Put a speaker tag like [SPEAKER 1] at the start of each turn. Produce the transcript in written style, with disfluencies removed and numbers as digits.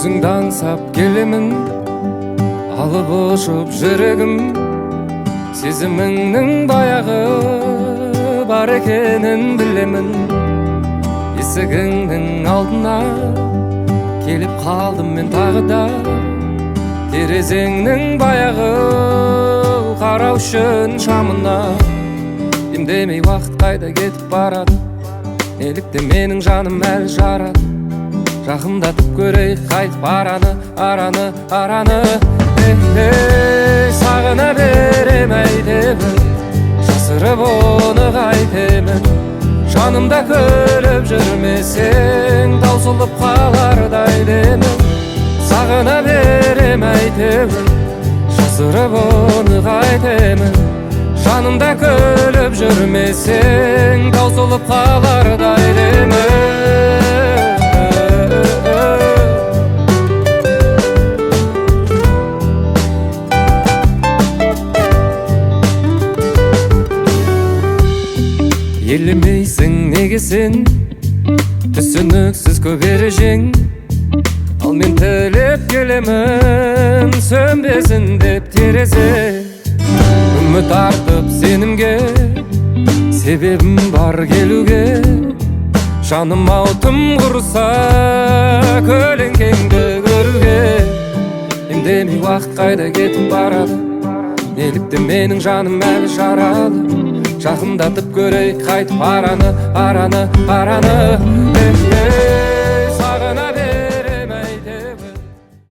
[SPEAKER 1] өзіңді аңсап келемін, алып ұшып жүрегім, сезіміңнің баяғы бар екенін білемін. Есігіңнің алдына келіп қалдым мен тағы да, терезеңнің баяғы қарау үшін шамына. Демдемей уақыт қайда кетіп барады, неліктен менің жаным әлі жарады. Жақындатып көрейік қайтып араны. Сағына берем әйтемін, жасырып оны қайтемін. Жанымда күліп жүрмесең, таусылып қалардай демін. Сағына берем әйтемін, жасырып оны қайтемін. Жанымда күліп жүрмесең, таусылып қалардай демін. Елемейсің неге сен, түсініксіз көп ережең, ал мен тілеп келемін, сөнбесін деп терезе. Үміт артып сенімге, себебім бар келуге. Жаным аутым құрса, көлеңкеңді көруге. Демдемей уақыт қайда кетіп барады, неліктен менің жаным әлі жаралы. Жақындатып көрейік қайтып араны.